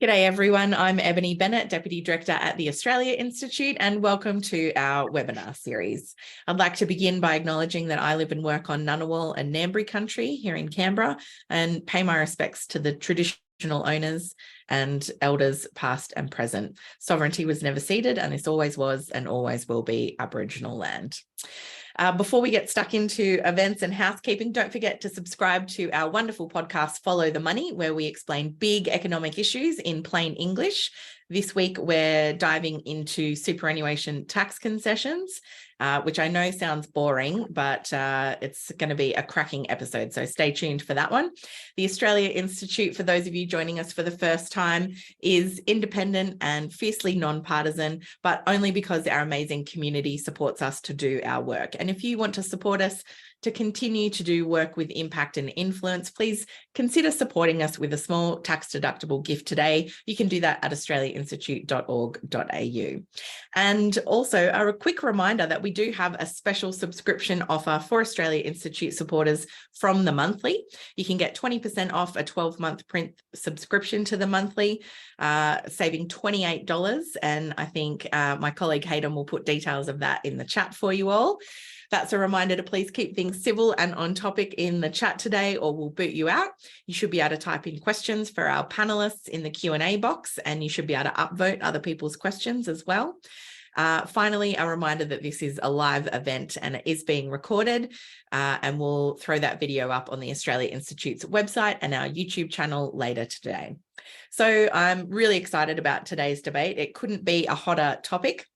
G'day everyone, I'm Ebony Bennett, Deputy Director at the Australia Institute, and welcome to our webinar series. I'd like to begin by acknowledging that I live and work on Ngunnawal and Ngambri country here in Canberra, and pay my respects to the traditional owners and elders past and present. Sovereignty was never ceded, and this always was and always will be Aboriginal land. Before we get stuck into events and housekeeping, don't forget to subscribe to our wonderful podcast, Follow the Money, where we explain big economic issues in plain English. This week, we're diving into superannuation tax concessions, which I know sounds boring, but it's going to be a cracking episode, so stay tuned for that one. The Australia Institute, for those of you joining us for the first time, is independent and fiercely non-partisan, but only because our amazing community supports us to do our work. And if you want to support us to continue to do work with impact and influence, please consider supporting us with a small tax-deductible gift today. You can do that at australiainstitute.org.au. And also a quick reminder that we do have a special subscription offer for Australia Institute supporters from the monthly. You can get 20% off a 12-month print subscription to the monthly, saving $28. And I think my colleague Hayden will put details of that in the chat for you all. That's a reminder to please keep things civil and on topic in the chat today, or we'll boot you out. You should be able to type in questions for our panelists in the Q&A box, and you should be able to upvote other people's questions as well. Finally, a reminder that this is a live event and it is being recorded, and we'll throw that video up on the Australia Institute's website and our YouTube channel later today. So I'm really excited about today's debate. It couldn't be a hotter topic.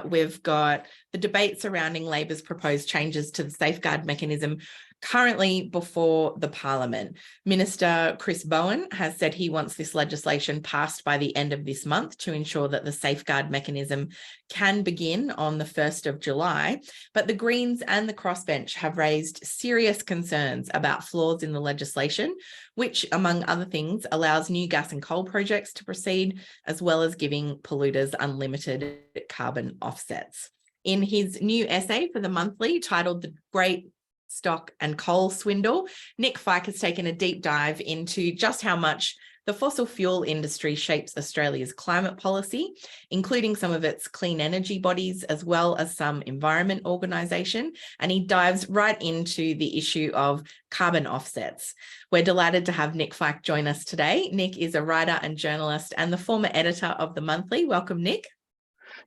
We've got the debate surrounding Labor's proposed changes to the safeguard mechanism currently before the Parliament. Minister Chris Bowen has said he wants this legislation passed by the end of this month to ensure that the safeguard mechanism can begin on the 1st of July. But the Greens and the crossbench have raised serious concerns about flaws in the legislation, which, among other things, allows new gas and coal projects to proceed, as well as giving polluters unlimited carbon offsets. In his new essay for the monthly titled The Great Stock and Coal Swindle, Nick Feik has taken a deep dive into just how much the fossil fuel industry shapes Australia's climate policy, including some of its clean energy bodies, as well as some environment organisation. And he dives right into the issue of carbon offsets. We're delighted to have Nick Feik join us today. Nick is a writer and journalist and the former editor of the monthly. Welcome, Nick.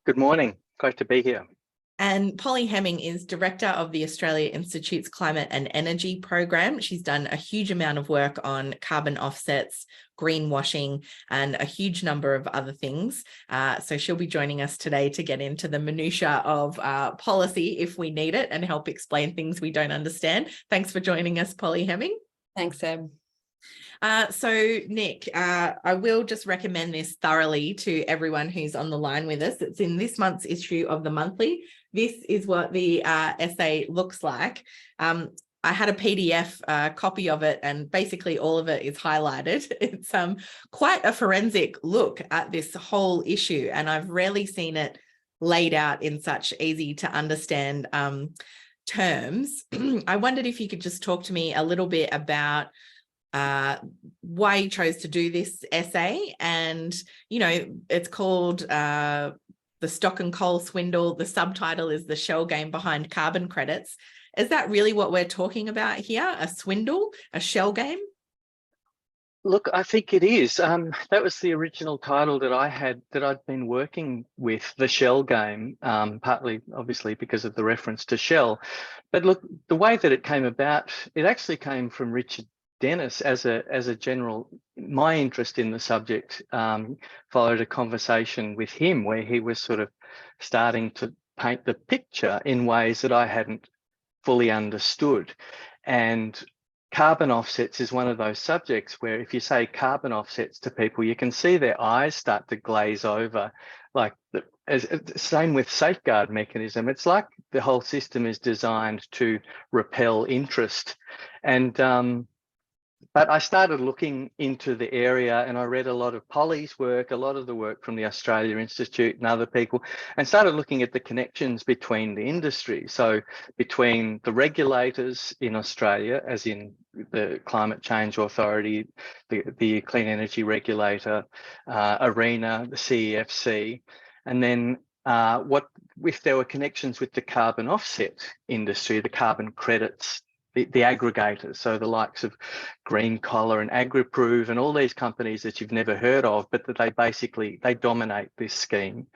Good morning. Great to be here. And Polly Hemming is Director of the Australia Institute's Climate and Energy Program. She's done a huge amount of work on carbon offsets, greenwashing, and a huge number of other things. So she'll be joining us today to get into the minutiae of policy if we need it and help explain things we don't understand. Thanks for joining us, Polly Hemming. Thanks, Seb. So Nick, I will just recommend this thoroughly to everyone who's on the line with us. It's in this month's issue of the monthly. This is what the essay looks like. I had a PDF copy of it, and basically all of it is highlighted. It's quite a forensic look at this whole issue, and I've rarely seen it laid out in such easy to understand terms. I wondered if you could just talk to me a little bit about why you chose to do this essay. And, you know, it's called The Stock and Coal Swindle. The subtitle is The Shell Game Behind Carbon Credits. Is that really what we're talking about here? A swindle, a shell game? Look, I think it is. That was the original title that I'd been working with, The Shell Game, partly obviously because of the reference to Shell. But look, the way that it came about, it actually came from Richard Dennis as a general. My interest in the subject followed a conversation with him where he was sort of starting to paint the picture in ways that I hadn't fully understood. And carbon offsets is one of those subjects where if you say carbon offsets to people, you can see their eyes start to glaze over. Like same with safeguard mechanism. It's like the whole system is designed to repel interest. And But I started looking into the area, and I read a lot of Polly's work, a lot of the work from the Australia Institute and other people, and started looking at the connections between the industry. So between the regulators in Australia, as in the Climate Change Authority, the Clean Energy Regulator, ARENA, the CEFC, and then what if there were connections with the carbon offset industry, the carbon credits, the aggregators, so the likes of Green Collar and AgriProve and all these companies that you've never heard of, but that they dominate this scheme.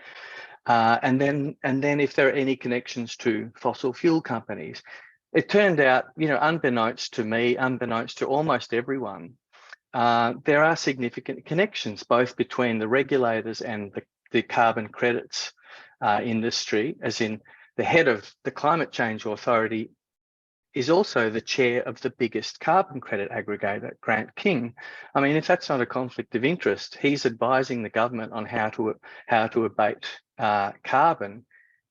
And then if there are any connections to fossil fuel companies, it turned out, unbeknownst to me, unbeknownst to almost everyone, there are significant connections both between the regulators and the carbon credits industry, as in the head of the Climate Change Authority is also the chair of the biggest carbon credit aggregator, Grant King. I mean, if that's not a conflict of interest, he's advising the government on how to abate carbon.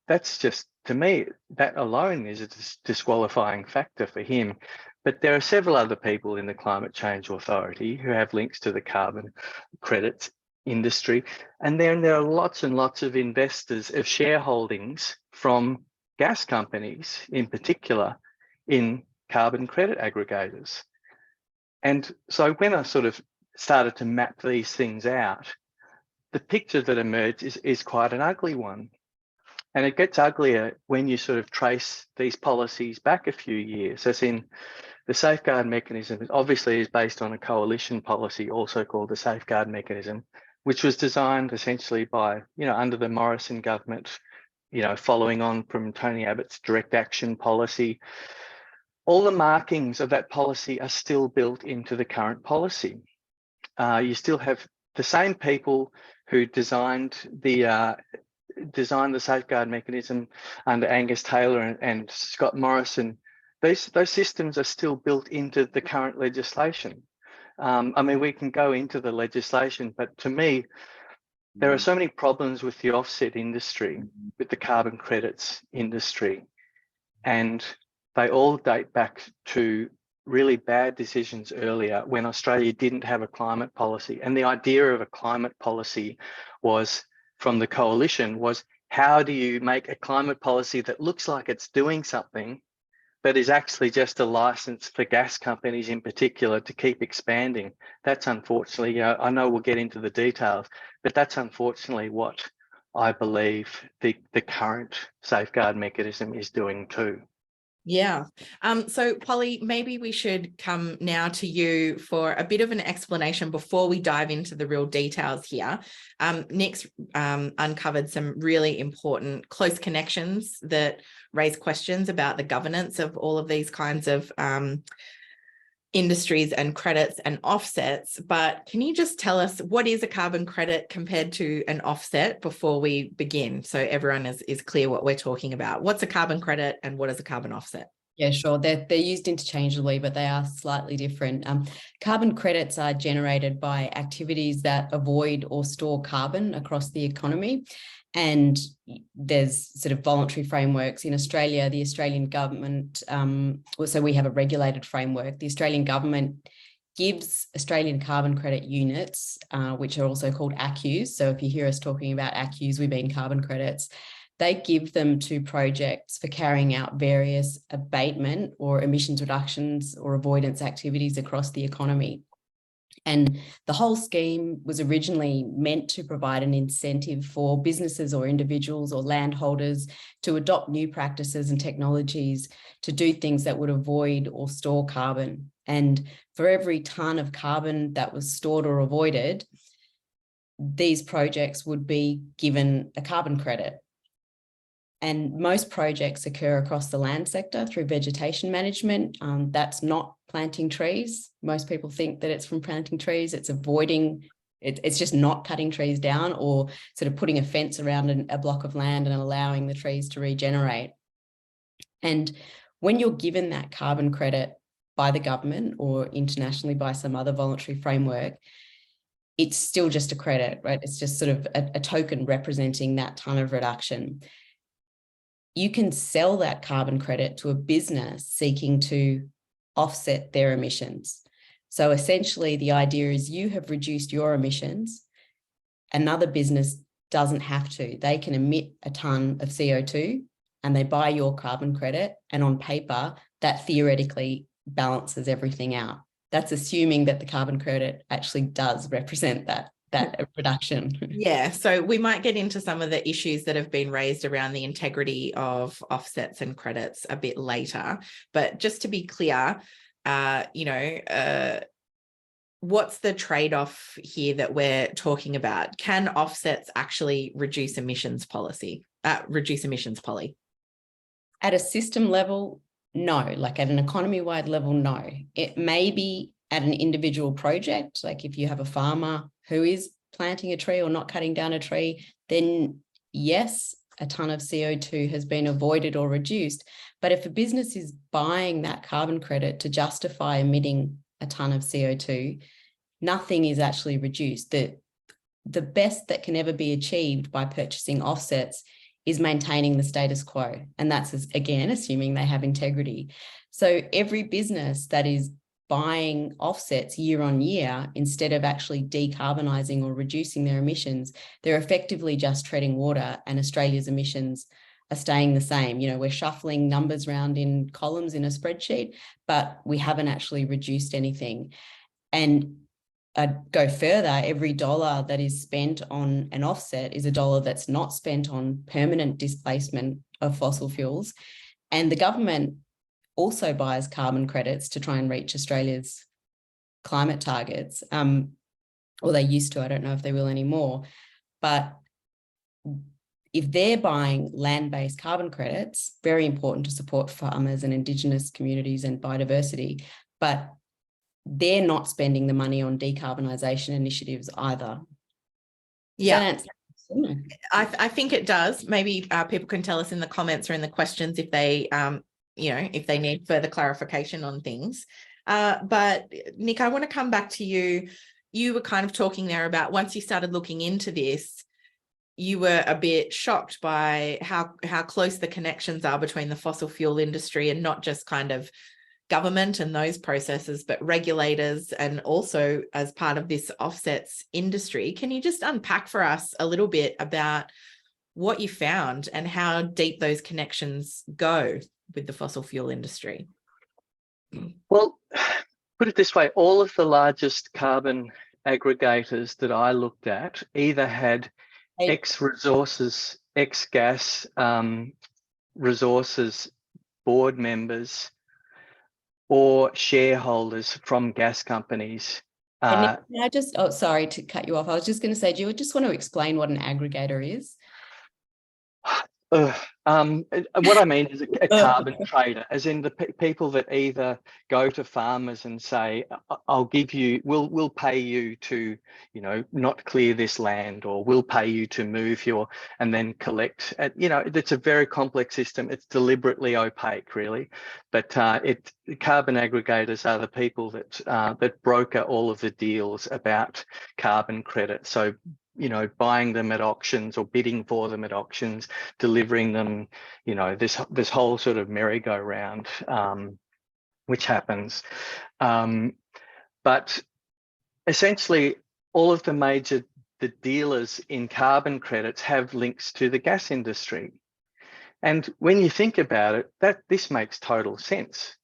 That's just, to me, that alone is a disqualifying factor for him. But there are several other people in the Climate Change Authority who have links to the carbon credits industry. And then there are lots and lots of investors of shareholdings from gas companies in particular in carbon credit aggregators. And so when I sort of started to map these things out, the picture that emerged is quite an ugly one. And it gets uglier when you sort of trace these policies back a few years, as in the safeguard mechanism obviously is based on a coalition policy, also called the safeguard mechanism, which was designed essentially by, under the Morrison government, following on from Tony Abbott's direct action policy. All the markings of that policy are still built into the current policy. You still have the same people who designed the safeguard mechanism under Angus Taylor and Scott Morrison. Those systems are still built into the current legislation. I mean, we can go into the legislation, but to me, there are so many problems with the offset industry, with the carbon credits industry, and they all date back to really bad decisions earlier when Australia didn't have a climate policy. And the idea of a climate policy was, from the coalition, was how do you make a climate policy that looks like it's doing something, but is actually just a license for gas companies in particular to keep expanding. That's unfortunately, I know we'll get into the details, but that's unfortunately what I believe the current safeguard mechanism is doing too. Yeah. So Polly, maybe we should come now to you for a bit of an explanation before we dive into the real details here. Nick's uncovered some really important close connections that raise questions about the governance of all of these kinds of industries and credits and offsets. But can you just tell us what is a carbon credit compared to an offset before we begin, so everyone is clear what we're talking about? What's a carbon credit and what is a carbon offset? Yeah, sure. They're used interchangeably, but they are slightly different. Carbon credits are generated by activities that avoid or store carbon across the economy. And there's sort of voluntary frameworks in Australia. The Australian government, so we have a regulated framework. The Australian government gives Australian carbon credit units, which are also called ACCUs. So if you hear us talking about ACCUs, we mean carbon credits. They give them to projects for carrying out various abatement or emissions reductions or avoidance activities across the economy. And the whole scheme was originally meant to provide an incentive for businesses or individuals or landholders to adopt new practices and technologies to do things that would avoid or store carbon. And for every tonne of carbon that was stored or avoided, these projects would be given a carbon credit. And most projects occur across the land sector through vegetation management. That's not planting trees. Most people think that it's from planting trees. It's avoiding, it's just not cutting trees down or sort of putting a fence around a block of land and allowing the trees to regenerate. And when you're given that carbon credit by the government or internationally by some other voluntary framework, it's still just a credit, right? It's just sort of a token representing that tonne of reduction. You can sell that carbon credit to a business seeking to offset their emissions. So essentially the idea is you have reduced your emissions. Another business doesn't have to. They can emit a ton of CO2 and they buy your carbon credit. And on paper, that theoretically balances everything out. That's assuming that the carbon credit actually does represent that reduction. Yeah, so we might get into some of the issues that have been raised around the integrity of offsets and credits a bit later. But just to be clear, what's the trade-off here that we're talking about? Can offsets actually reduce emissions policy? At a system level, no. Like at an economy-wide level, no. It may be at an individual project. Like if you have a farmer who is planting a tree or not cutting down a tree, then yes, a ton of CO2 has been avoided or reduced. But if a business is buying that carbon credit to justify emitting a ton of CO2, nothing is actually reduced. The best that can ever be achieved by purchasing offsets is maintaining the status quo. And that's, again, assuming they have integrity. So every business that is buying offsets year on year, instead of actually decarbonising or reducing their emissions, they're effectively just treading water, and Australia's emissions are staying the same. You know, we're shuffling numbers around in columns in a spreadsheet, but we haven't actually reduced anything. And I'd go further, every dollar that is spent on an offset is a dollar that's not spent on permanent displacement of fossil fuels. And the government also buys carbon credits to try and reach Australia's climate targets. Or they used to, I don't know if they will anymore. But if they're buying land-based carbon credits, very important to support farmers and Indigenous communities and biodiversity, but they're not spending the money on decarbonisation initiatives either. Yeah, I think it does. Maybe people can tell us in the comments or in the questions if they, if they need further clarification on things. But Nick, I want to come back to you. You were kind of talking there about once you started looking into this, you were a bit shocked by how close the connections are between the fossil fuel industry and not just kind of government and those processes, but regulators and also as part of this offsets industry. Can you just unpack for us a little bit about what you found and how deep those connections go with the fossil fuel industry? Well, put it this way, all of the largest carbon aggregators that I looked at either had ex-resources, ex-gas resources board members or shareholders from gas companies. Can I just, sorry to cut you off. I was just going to say, do you just want to explain what an aggregator is? What I mean is a carbon trader, as in the people that either go to farmers and say, "I'll give you, we'll pay you to, not clear this land, or we'll pay you to move your," and then collect. It's a very complex system. It's deliberately opaque, really. But carbon aggregators are the people that broker all of the deals about carbon credits. So, buying them at auctions or bidding for them at auctions, delivering them, this whole sort of merry-go-round, which happens. But essentially, all of the dealers in carbon credits have links to the gas industry. And when you think about it, this makes total sense.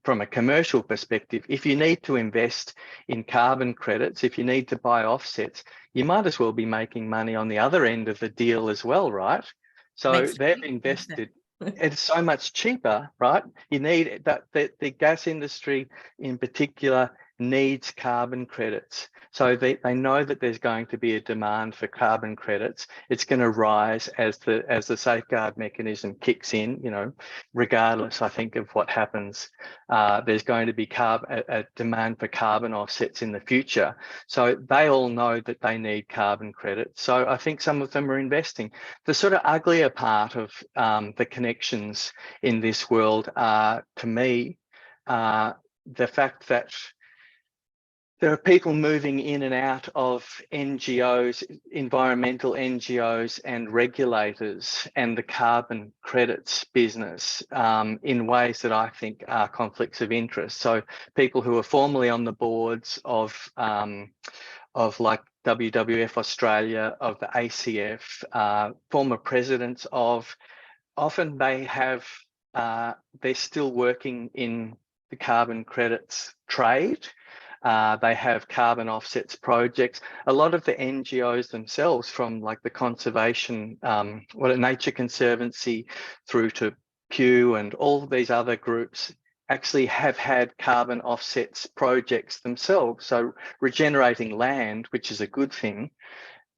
From a commercial perspective, if you need to invest in carbon credits, if you need to buy offsets, you might as well be making money on the other end of the deal as well, right? So they've invested. It's so much cheaper, right? You need that. The gas industry in particular needs carbon credits. So they know that there's going to be a demand for carbon credits. It's going to rise as the safeguard mechanism kicks in, regardless, I think, of what happens. There's going to be a demand for carbon offsets in the future. So they all know that they need carbon credits. So I think some of them are investing. The sort of uglier part of the connections in this world are, to me, the fact that there are people moving in and out of NGOs, environmental NGOs and regulators and the carbon credits business in ways that I think are conflicts of interest. So people who are formerly on the boards of like WWF Australia, of the ACF, former presidents of, often they have, they're still working in the carbon credits trade. They have carbon offsets projects. A lot of the NGOs themselves, from like the conservation, Nature Conservancy through to Pew and all of these other groups, actually have had carbon offsets projects themselves. So regenerating land, which is a good thing,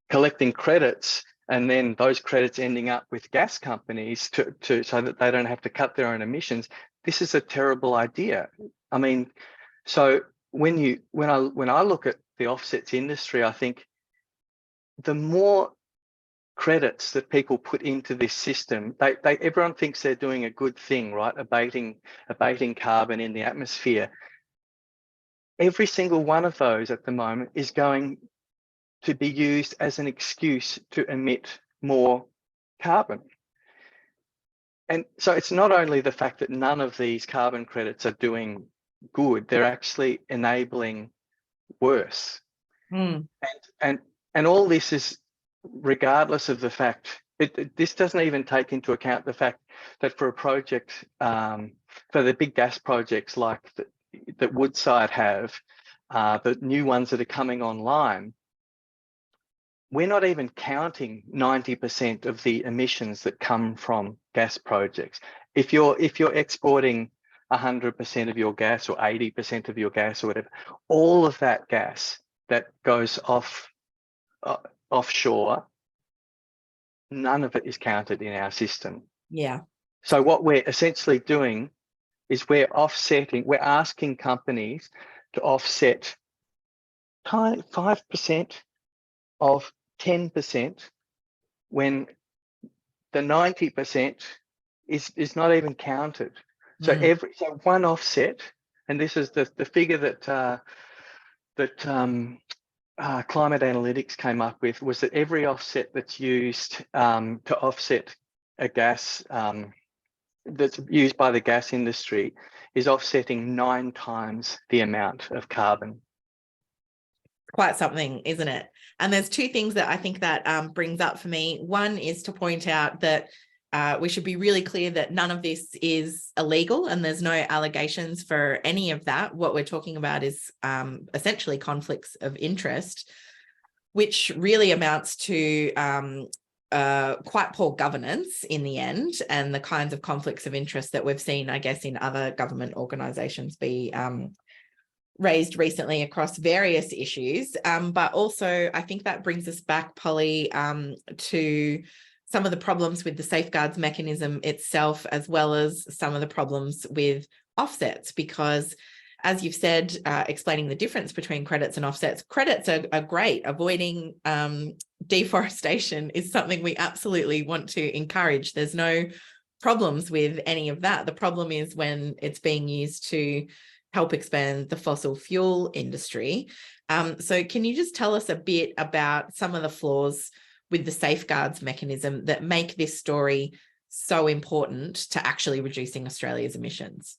collecting credits, and then those credits ending up with gas companies so that they don't have to cut their own emissions. This is a terrible idea. I mean, so when I look at the offsets industry, I think the more credits that people put into this system, everyone thinks they're doing a good thing, right? Abating carbon in the atmosphere. Every single one of those at the moment is going to be used as an excuse to emit more carbon. And so it's not only the fact that none of these carbon credits are doing good, they're actually enabling worse. And all this is regardless of the fact, this doesn't even take into account the fact that for a project, for the big gas projects like that Woodside have, the new ones that are coming online, we're not even counting 90% of the emissions that come from gas projects. If you're exporting 100% of your gas or 80% of your gas or whatever, all of that gas that goes offshore, none of it is counted in our system. Yeah. So what we're essentially doing is we're asking companies to offset 5% of 10% when the 90% is not even counted. So so one offset, and this is the figure that Climate Analytics came up with, was that every offset that's used to offset a gas that's used by the gas industry is offsetting 9 times the amount of carbon. Quite something, isn't it? And there's two things that I think that brings up for me. One is to point out that we should be really clear that none of this is illegal and there's no allegations for any of that. What we're talking about is essentially conflicts of interest, which really amounts to quite poor governance in the end, and the kinds of conflicts of interest that we've seen, I guess, in other government organisations be raised recently across various issues. But also, I think that brings us back, Polly, to some of the problems with the safeguards mechanism itself, as well as some of the problems with offsets, because as you've said, explaining the difference between credits and offsets, credits are great. Avoiding deforestation is something we absolutely want to encourage. There's no problems with any of that. The problem is when it's being used to help expand the fossil fuel industry. So can you just tell us a bit about some of the flaws with the safeguards mechanism that make this story so important to actually reducing Australia's emissions?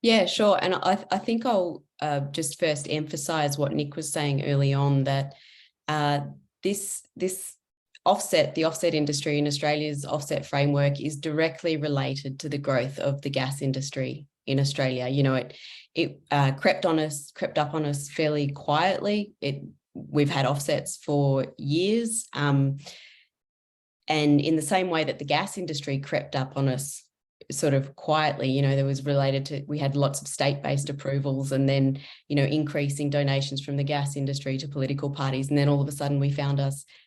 Yeah, sure. And I think I'll just first emphasize what Nick was saying early on, that this offset, the offset industry in Australia's offset framework, is directly related to the growth of the gas industry in Australia. You know, it crept up on us fairly quietly. We've had offsets for years. And in the same way that the gas industry crept up on us sort of quietly, you know, there was related to, we had lots of state-based approvals, and then, you know, increasing donations from the gas industry to political parties. And then all of a sudden we found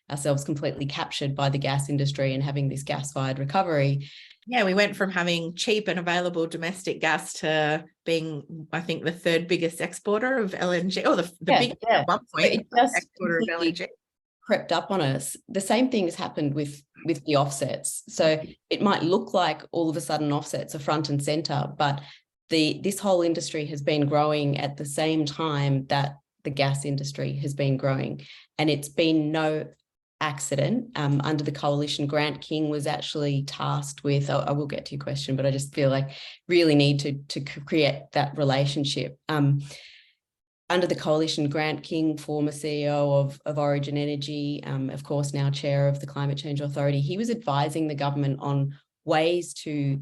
ourselves completely captured by the gas industry and having this gas-fired recovery. Yeah, we went from having cheap and available domestic gas to being, I think, the third biggest exporter of LNG, or the biggest at one point exporter of LNG. Crept up on us. The same thing has happened with the offsets. So it might look like all of a sudden offsets are front and center, but this whole industry has been growing at the same time that the gas industry has been growing. And it's been no accident. Under the coalition, Grant King was actually tasked with, I will get to your question, but I just feel like really need to create that relationship. Under the coalition, Grant King, former CEO of Origin Energy, of course, now chair of the Climate Change Authority, he was advising the government on ways to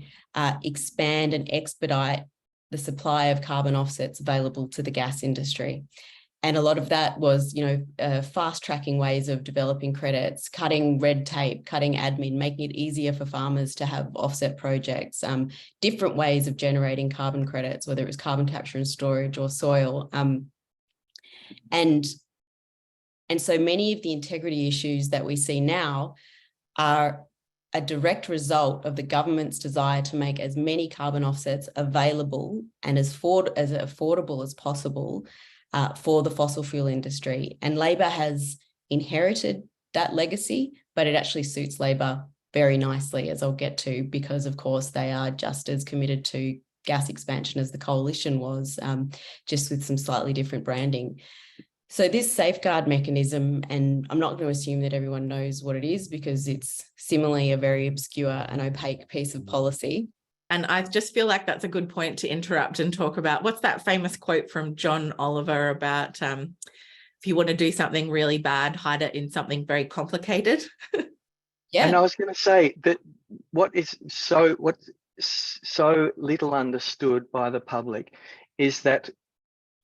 expand and expedite the supply of carbon offsets available to the gas industry. And a lot of that was, fast tracking ways of developing credits, cutting red tape, cutting admin, making it easier for farmers to have offset projects, different ways of generating carbon credits, whether it was carbon capture and storage or soil. And so many of the integrity issues that we see now are a direct result of the government's desire to make as many carbon offsets available and as affordable as possible for the fossil fuel industry. And Labor has inherited that legacy, but it actually suits Labor very nicely, as I'll get to, because of course they are just as committed to gas expansion as the coalition was, just with some slightly different branding. So this safeguard mechanism, and I'm not going to assume that everyone knows what it is because it's similarly a very obscure and opaque piece of policy. And I just feel like that's a good point to interrupt and talk about what's that famous quote from John Oliver about if you want to do something really bad, hide it in something very complicated. Yeah. And I was going to say that what's so little understood by the public is that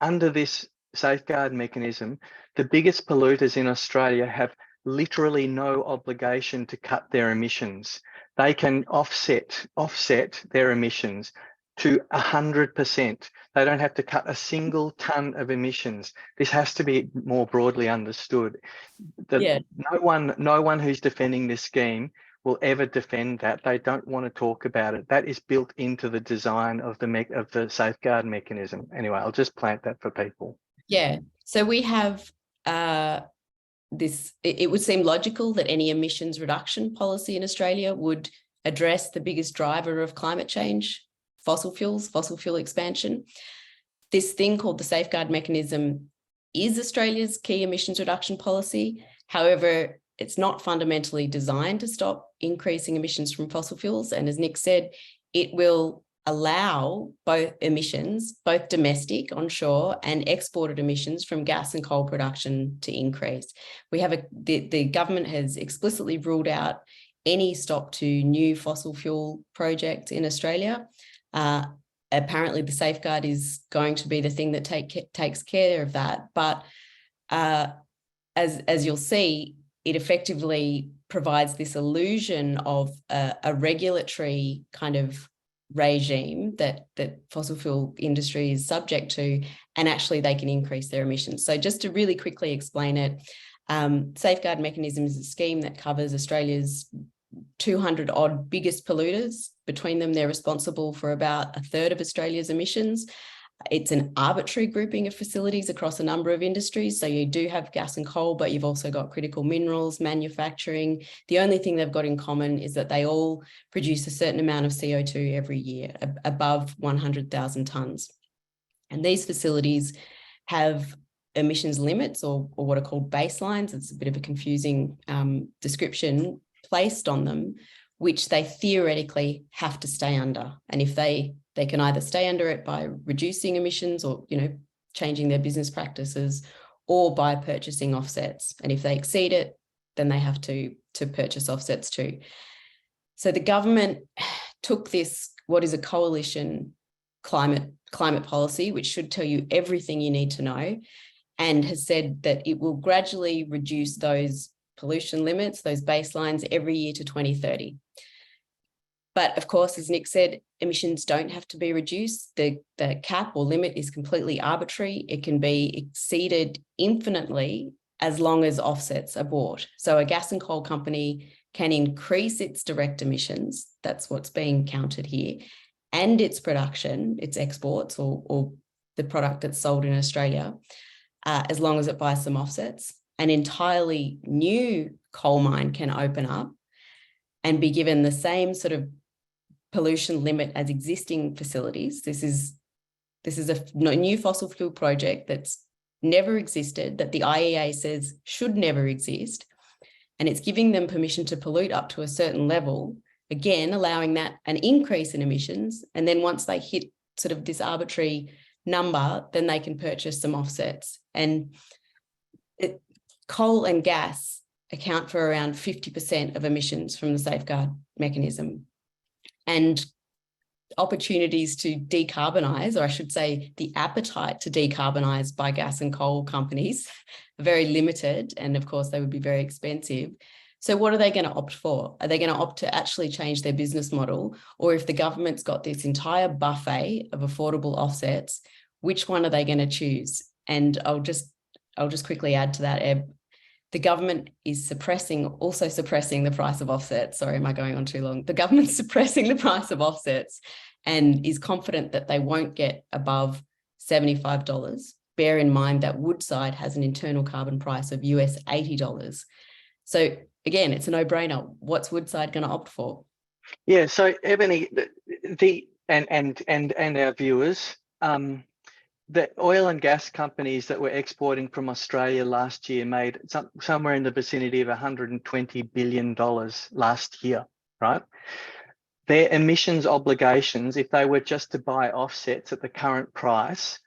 under this safeguard mechanism, the biggest polluters in Australia have literally no obligation to cut their emissions. They can offset their emissions to 100%. They don't have to cut a single ton of emissions. This has to be more broadly understood. No one who's defending this scheme will ever defend that. They don't want to talk about it. That is built into the design of the safeguard mechanism. Anyway, I'll just plant that for people. Yeah. So we have it would seem logical that any emissions reduction policy in Australia would address the biggest driver of climate change, fossil fuel expansion. This thing called the safeguard mechanism is Australia's key emissions reduction policy. However, it's not fundamentally designed to stop increasing emissions from fossil fuels. And as Nick said, it will allow both emissions, both domestic onshore and exported emissions from gas and coal production to increase. We have the government has explicitly ruled out any stop to new fossil fuel projects in Australia. Apparently the safeguard is going to be the thing that takes care of that. But as you'll see, it effectively provides this illusion of a regulatory kind of regime that fossil fuel industry is subject to, and actually they can increase their emissions. So just to really quickly explain it, safeguard mechanism is a scheme that covers Australia's 200 odd biggest polluters. Between them, they're responsible for about a third of Australia's emissions. It's an arbitrary grouping of facilities across a number of industries. So you do have gas and coal, but you've also got critical minerals, manufacturing. The only thing they've got in common is that they all produce a certain amount of CO2 every year, above 100,000 tonnes. And these facilities have emissions limits or what are called baselines. It's a bit of a confusing description placed on them, which they theoretically have to stay under. And if they can either stay under it by reducing emissions or, changing their business practices, or by purchasing offsets. And if they exceed it, then they have to purchase offsets too. So the government took this, what is a coalition climate policy, which should tell you everything you need to know, and has said that it will gradually reduce those pollution limits, those baselines, every year to 2030. But of course, as Nick said, emissions don't have to be reduced. The cap or limit is completely arbitrary. It can be exceeded infinitely as long as offsets are bought. So a gas and coal company can increase its direct emissions, that's what's being counted here, and its production, its exports or the product that's sold in Australia, as long as it buys some offsets. An entirely new coal mine can open up and be given the same sort of pollution limit as existing facilities. This is a new fossil fuel project that's never existed, that the IEA says should never exist, and it's giving them permission to pollute up to a certain level, again, allowing that an increase in emissions. And then once they hit sort of this arbitrary number, then they can purchase some offsets. And coal and gas account for around 50% of emissions from the safeguard mechanism. And opportunities to decarbonise, or I should say the appetite to decarbonise by gas and coal companies, are very limited. And of course, they would be very expensive. So what are they going to opt for? Are they going to opt to actually change their business model? Or if the government's got this entire buffet of affordable offsets, which one are they going to choose? And I'll just quickly add to that, Eb. The government is also suppressing the price of offsets. Sorry, am I going on too long? The government's suppressing the price of offsets and is confident that they won't get above $75. Bear in mind that Woodside has an internal carbon price of US $80. So again, it's a no-brainer. What's Woodside going to opt for? Yeah, so Ebony, and our viewers, the oil and gas companies that were exporting from Australia last year made somewhere in the vicinity of $120 billion last year, right? Their emissions obligations, if they were just to buy offsets at the current price,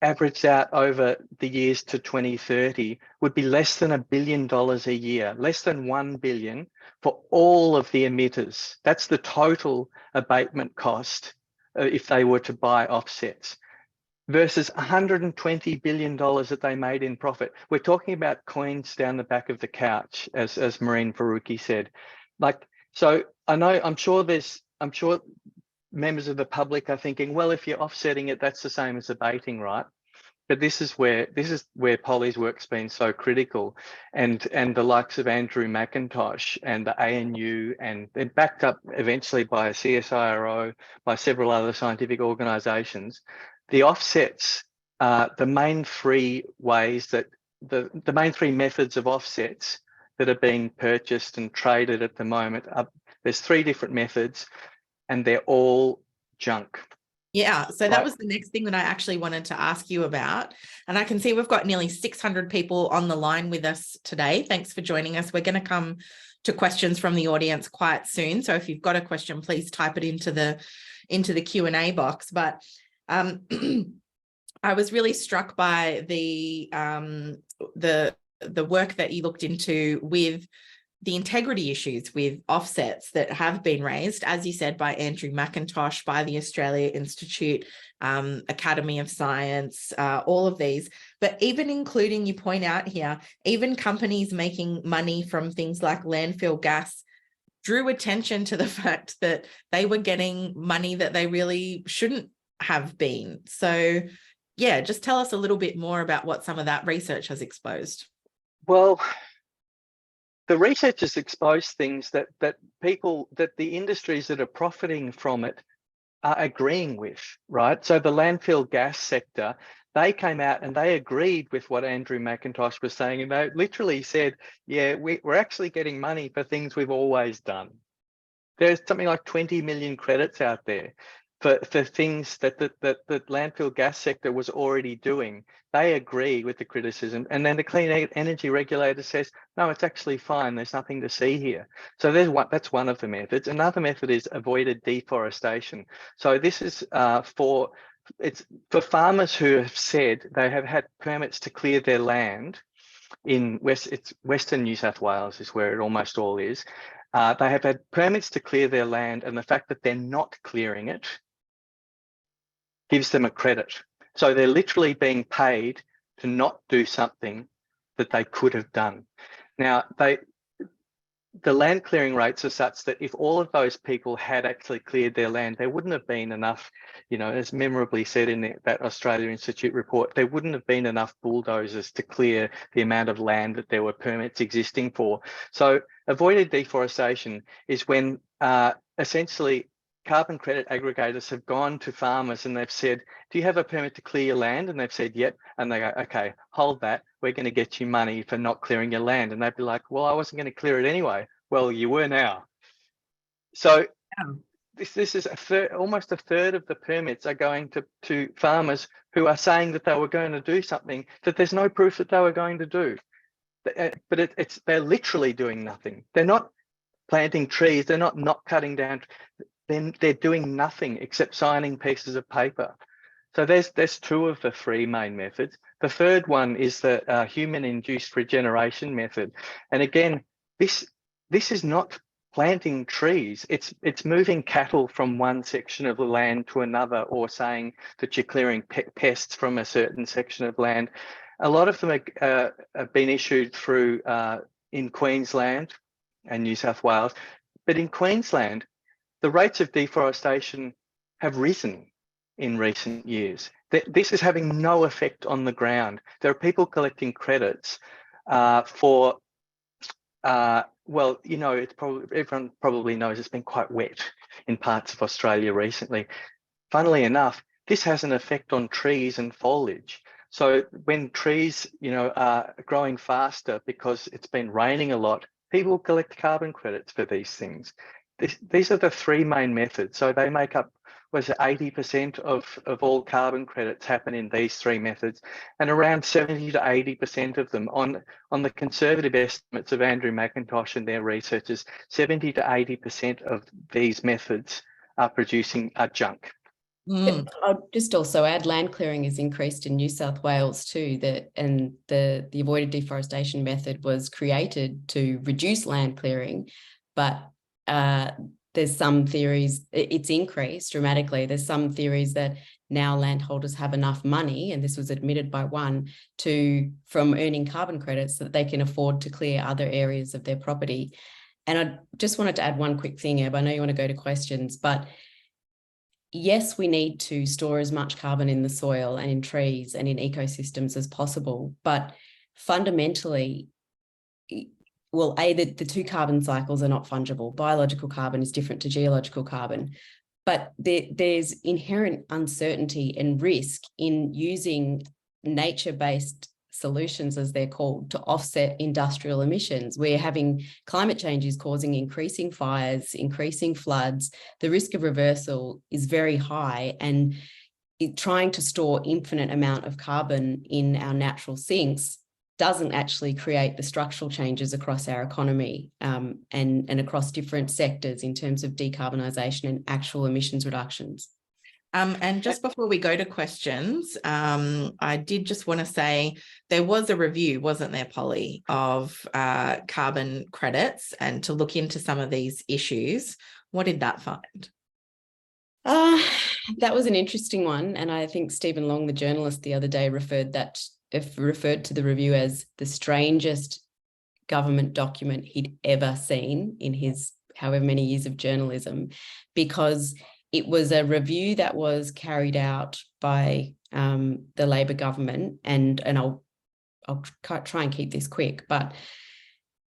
averaged out over the years to 2030, would be less than $1 billion a year, less than 1 billion for all of the emitters. That's the total abatement cost if they were to buy offsets, versus $120 billion that they made in profit. We're talking about coins down the back of the couch, as Marine Faruqi said. So I'm sure members of the public are thinking, well, if you're offsetting it, that's the same as abating, right? But this is where Polly's work's been so critical, and the likes of Andrew McIntosh and the ANU, and they're backed up eventually by a CSIRO, by several other scientific organisations. The offsets, the main three ways that the main three methods of offsets that are being purchased and traded at the moment. There's 3 different methods, and they're all junk. Yeah, so that was the next thing that I actually wanted to ask you about. And I can see we've got nearly 600 people on the line with us today. Thanks for joining us. We're going to come to questions from the audience quite soon. So if you've got a question, please type it into the Q&A box. But I was really struck by the work that you looked into with the integrity issues with offsets that have been raised, as you said, by Andrew McIntosh, by the Australia Institute, Academy of Science, all of these. But even including, you point out here, even companies making money from things like landfill gas drew attention to the fact that they were getting money that they really shouldn't have been. So yeah, just tell us a little bit more about what some of that research has exposed. Well, the research has exposed things that the industries that are profiting from it are agreeing with, right? So the landfill gas sector, they came out and they agreed with what Andrew McIntosh was saying, and they literally said, yeah, we're actually getting money for things we've always done. There's something like 20 million credits out there for things that the landfill gas sector was already doing. They agree with the criticism, and then the Clean Energy Regulator says, no, it's actually fine. There's nothing to see here. So that's one of the methods. Another method is avoided deforestation. So this is for farmers who have said they have had permits to clear their land in Western New South Wales is where it almost all is. They have had permits to clear their land, and the fact that they're not clearing it gives them a credit. So they're literally being paid to not do something that they could have done. Now, the land clearing rates are such that if all of those people had actually cleared their land, there wouldn't have been enough, as memorably said in that Australia Institute report, there wouldn't have been enough bulldozers to clear the amount of land that there were permits existing for. So avoided deforestation is when essentially carbon credit aggregators have gone to farmers and they've said, do you have a permit to clear your land? And they've said, yep. And they go, okay, hold that. We're going to get you money for not clearing your land. And they'd be like, well, I wasn't going to clear it anyway. Well, you were now. So this is almost a third of the permits are going to farmers who are saying that they were going to do something that there's no proof that they were going to do. But they're literally doing nothing. They're not planting trees. They're not cutting down. Then they're doing nothing except signing pieces of paper. So there's two of the three main methods. The third one is the human-induced regeneration method. And again, this is not planting trees. It's moving cattle from one section of the land to another, or saying that you're clearing pests from a certain section of land. A lot of them have been issued through in Queensland and New South Wales. But in Queensland, the rates of deforestation have risen in recent years. This is having no effect on the ground. There are people collecting credits for, well, you know, everyone probably knows it's been quite wet in parts of Australia recently. Funnily enough, this has an effect on trees and foliage. So when trees, you know, are growing faster because it's been raining a lot, people collect carbon credits for these things. These are the three main methods. So they make up, was it 80% of all carbon credits happen in these three methods, and around 70 to 80% of them, on the conservative estimates of Andrew McIntosh and their researchers, 70 to 80% of these methods are producing junk. I'll just also add, land clearing has increased in New South Wales too. And the avoided deforestation method was created to reduce land clearing, but there's some theories it's increased dramatically. There's some theories that now landholders have enough money, and this was admitted by one, from earning carbon credits, that they can afford to clear other areas of their property. And I just wanted to add one quick thing, Eb. I know you want to go to questions, but yes, we need to store as much carbon in the soil and in trees and in ecosystems as possible. But fundamentally, well, the two carbon cycles are not fungible. Biological carbon is different to geological carbon. But there's inherent uncertainty and risk in using nature-based solutions, as they're called, to offset industrial emissions. We're having climate change is causing increasing fires, increasing floods. The risk of reversal is very high, and trying to store infinite amount of carbon in our natural sinks doesn't actually create the structural changes across our economy and across different sectors in terms of decarbonisation and actual emissions reductions. And just before we go to questions, I did just want to say there was a review, wasn't there, Polly, of carbon credits, and to look into some of these issues. What did that find? That was an interesting one. And I think Stephen Long, the journalist, the other day referred to the review as the strangest government document he'd ever seen in his however many years of journalism, because it was a review that was carried out by the Labor government, and I'll try and keep this quick, but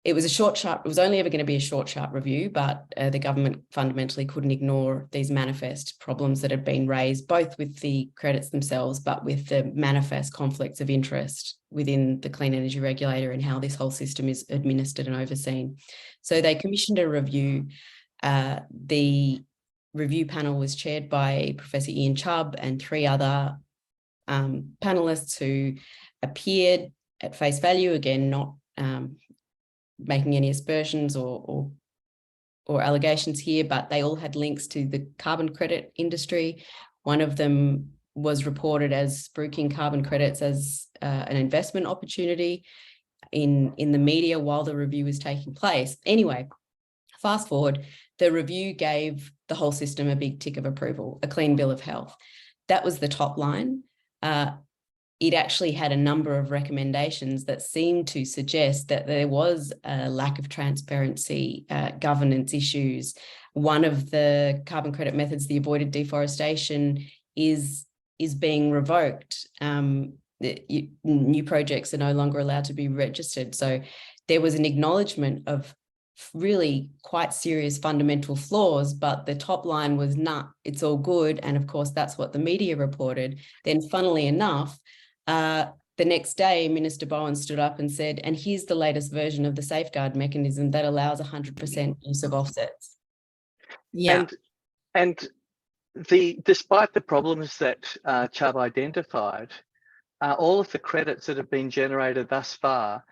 it was it was only ever going to be a short, sharp review, but the government fundamentally couldn't ignore these manifest problems that had been raised, both with the credits themselves, but with the manifest conflicts of interest within the Clean Energy Regulator and how this whole system is administered and overseen. So they commissioned a review. The review panel was chaired by Professor Ian Chubb and three other panelists who appeared at face value, again, not making any aspersions or allegations here, but they all had links to the carbon credit industry. One of them was reported as spruiking carbon credits as an investment opportunity in the media while the review was taking place. Anyway, fast forward, the review gave the whole system a big tick of approval, a clean bill of health. That was the top line. It actually had a number of recommendations that seemed to suggest that there was a lack of transparency, governance issues. One of the carbon credit methods, the avoided deforestation, is being revoked. New projects are no longer allowed to be registered. So there was an acknowledgement of really quite serious fundamental flaws, but the top line was not, it's all good. And of course, that's what the media reported. Then funnily enough, the next day, Minister Bowen stood up and said, and here's the latest version of the safeguard mechanism that allows 100% use of offsets. Yeah. And And despite the problems that Chubb identified, all of the credits that have been generated thus far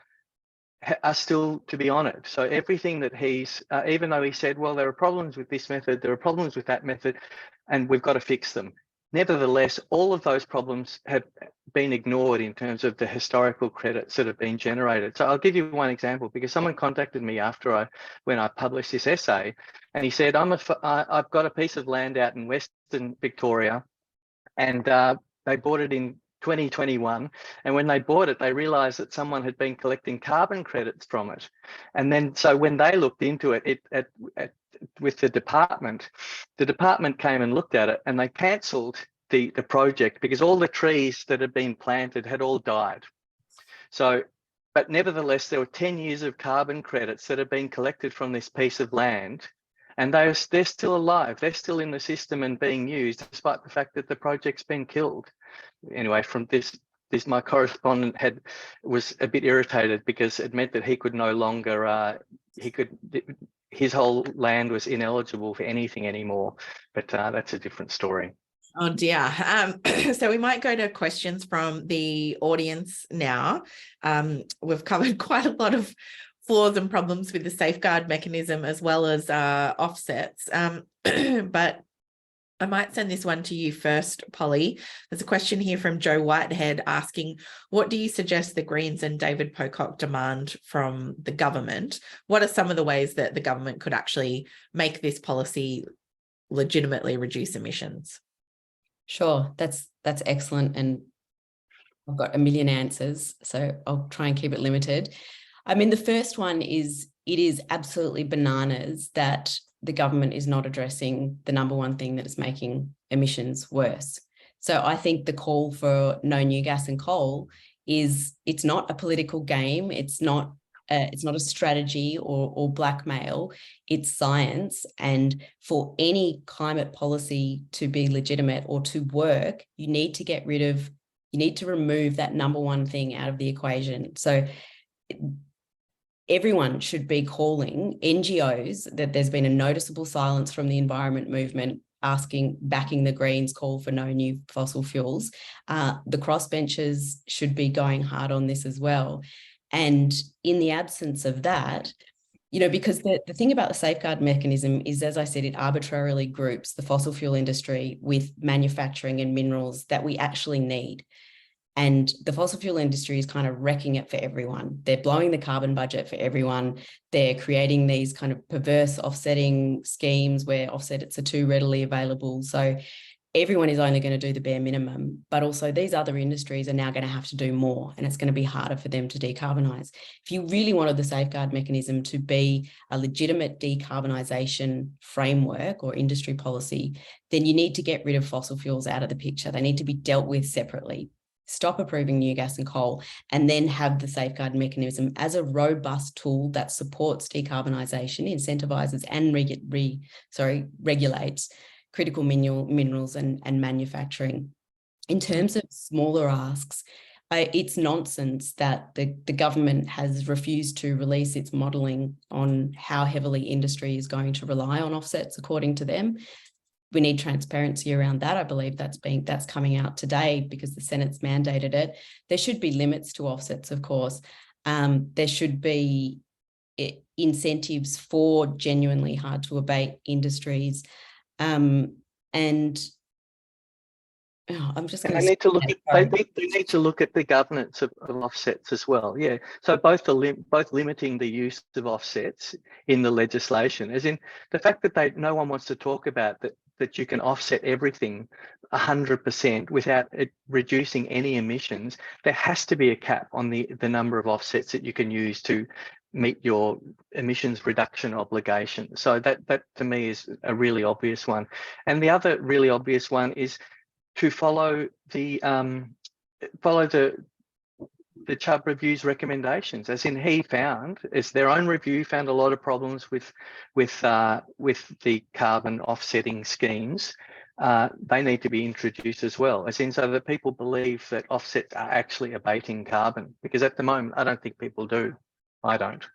are still to be honoured. So everything that he's, even though he said, well, there are problems with this method, there are problems with that method, and we've got to fix them. Nevertheless, all of those problems have been ignored in terms of the historical credits that have been generated. So I'll give you one example, because someone contacted me when I published this essay, and he said, I've got a piece of land out in Western Victoria, and they bought it in 2021, and when they bought it, they realized that someone had been collecting carbon credits from it. And then, so when they looked into it, with the department came and looked at it, and they cancelled the project because all the trees that had been planted had all died. So, but nevertheless, there were 10 years of carbon credits that have been collected from this piece of land, and they're still alive. They're still in the system and being used, despite the fact that the project's been killed. Anyway, from this my correspondent was a bit irritated because it meant that he could no longer his whole land was ineligible for anything anymore. But that's a different story. Oh dear. So we might go to questions from the audience now. We've covered quite a lot of flaws and problems with the safeguard mechanism as well as offsets. But I might send this one to you first, Polly. There's a question here from Joe Whitehead asking, what do you suggest the Greens and David Pocock demand from the government? What are some of the ways that the government could actually make this policy legitimately reduce emissions? Sure, that's excellent. And I've got a million answers, so I'll try and keep it limited. I mean, the first one is, it is absolutely bananas that the government is not addressing the number one thing that is making emissions worse. So I think the call for no new gas and coal it's not a political game. It's not a strategy or blackmail. It's science. And for any climate policy to be legitimate or to work, you need to remove that number one thing out of the equation. So everyone should be calling NGOs that there's been a noticeable silence from the environment movement backing the Greens call for no new fossil fuels. The crossbenchers should be going hard on this as well. And in the absence of that, because the thing about the safeguard mechanism is, as I said, it arbitrarily groups the fossil fuel industry with manufacturing and minerals that we actually need. And the fossil fuel industry is kind of wrecking it for everyone. They're blowing the carbon budget for everyone. They're creating these kind of perverse offsetting schemes where offsets are too readily available. So everyone is only going to do the bare minimum, but also these other industries are now going to have to do more, and it's going to be harder for them to decarbonise. If you really wanted the safeguard mechanism to be a legitimate decarbonisation framework or industry policy, then you need to get rid of fossil fuels out of the picture. They need to be dealt with separately. Stop approving new gas and coal, and then have the safeguard mechanism as a robust tool that supports decarbonisation, incentivises and regulates critical minerals and manufacturing. In terms of smaller asks, it's nonsense that the government has refused to release its modelling on how heavily industry is going to rely on offsets according to them. We need transparency around that. I believe that's coming out today because the Senate's mandated it. There should be limits to offsets, of course. There should be incentives for genuinely hard to abate industries. I'm just going to. They need to look at the governance of offsets as well. Yeah. So both limiting the use of offsets in the legislation, as in the fact that no one wants to talk about that you can offset everything 100% without it reducing any emissions. There has to be a cap on the number of offsets that you can use to meet your emissions reduction obligation. So that to me is a really obvious one. And the other really obvious one is to follow the Chubb Review's recommendations, as in their own review found a lot of problems with the carbon offsetting schemes. They need to be introduced as well, as in so that people believe that offsets are actually abating carbon, because at the moment I don't think people do. I don't.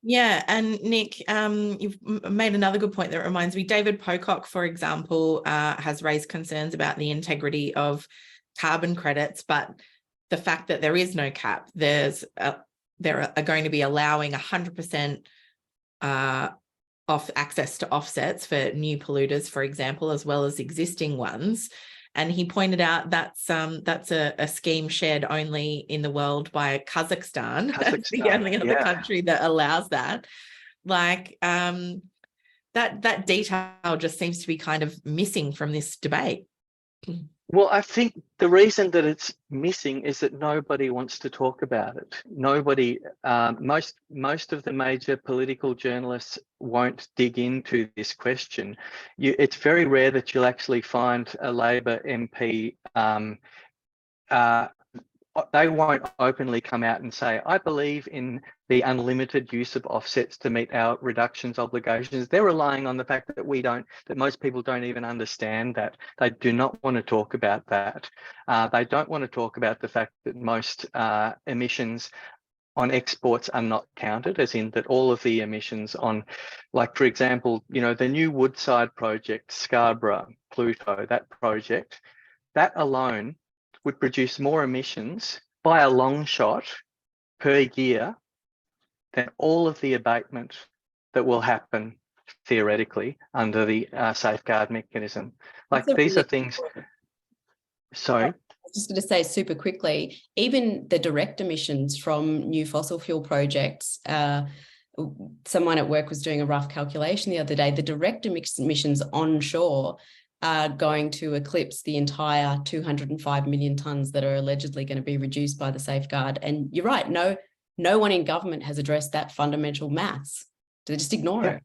Yeah, and Nick, you've made another good point that reminds me. David Pocock, for example, has raised concerns about the integrity of carbon credits, but the fact that there is no cap, there are going to be allowing 100% off access to offsets for new polluters, for example, as well as existing ones. And he pointed out that's a scheme shared only in the world by Kazakhstan. That's the only other country that allows that. Like that detail just seems to be kind of missing from this debate. Well, I think the reason that it's missing is that nobody wants to talk about it. Nobody, most of the major political journalists won't dig into this question. It's very rare that you'll actually find a Labor MP. They won't openly come out and say, I believe in the unlimited use of offsets to meet our reductions obligations. They're relying on the fact that most people don't even understand that. They do not want to talk about that. They don't want to talk about the fact that most emissions on exports are not counted, as in that all of the emissions on, like, for example, the new Woodside project, Scarborough, Pluto, that project, that alone would produce more emissions by a long shot per year than all of the abatement that will happen theoretically under the safeguard mechanism. Like, these are things. Sorry. I was just going to say super quickly, even the direct emissions from new fossil fuel projects, someone at work was doing a rough calculation the other day, the direct emissions onshore are going to eclipse the entire 205 million tonnes that are allegedly going to be reduced by the safeguard. And you're right, no one in government has addressed that fundamental maths. They just ignore it.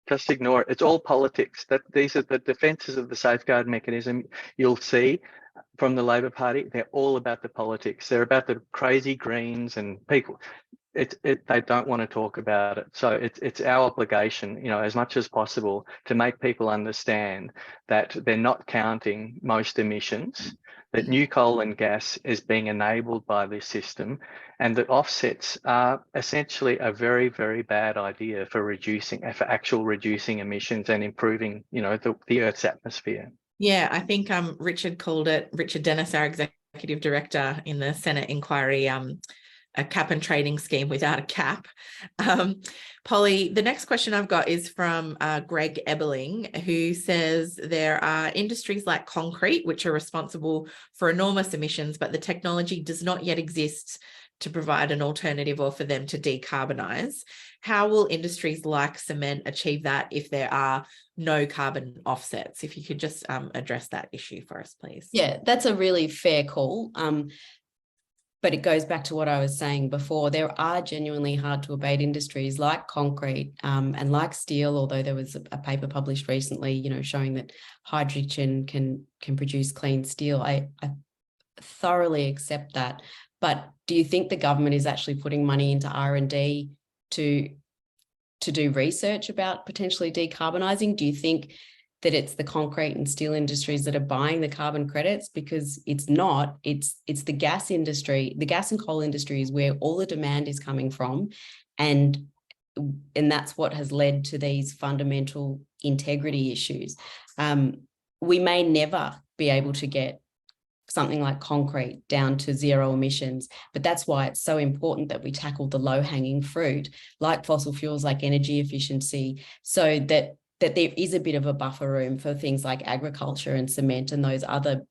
Just ignore it. It's all politics. These are the defences of the safeguard mechanism. You'll see from the Labor Party, they're all about the politics. They're about the crazy Greens and people. They don't want to talk about it. So it's our obligation, as much as possible, to make people understand that they're not counting most emissions, that new coal and gas is being enabled by this system, and that offsets are essentially a very, very bad idea for actual reducing emissions and improving, the Earth's atmosphere. Yeah, I think Richard Dennis, our executive director in the Senate inquiry, a cap and trading scheme without a cap. Polly, the next question I've got is from Greg Ebeling, who says there are industries like concrete, which are responsible for enormous emissions, but the technology does not yet exist to provide an alternative or for them to decarbonize. How will industries like cement achieve that if there are no carbon offsets? If you could just address that issue for us, please. Yeah, that's a really fair call. But it goes back to what I was saying before. There are genuinely hard to abate industries like concrete and like steel, although there was a paper published recently, showing that hydrogen can produce clean steel. I thoroughly accept that. But do you think the government is actually putting money into R&D to do research about potentially decarbonising? Do you think that it's the concrete and steel industries that are buying the carbon credits? Because it's not, it's the gas industry. The gas and coal industry is where all the demand is coming from. And that's what has led to these fundamental integrity issues. We may never be able to get something like concrete down to zero emissions, but that's why it's so important that we tackle the low-hanging fruit, like fossil fuels, like energy efficiency, so that there is a bit of a buffer room for things like agriculture and cement and those other,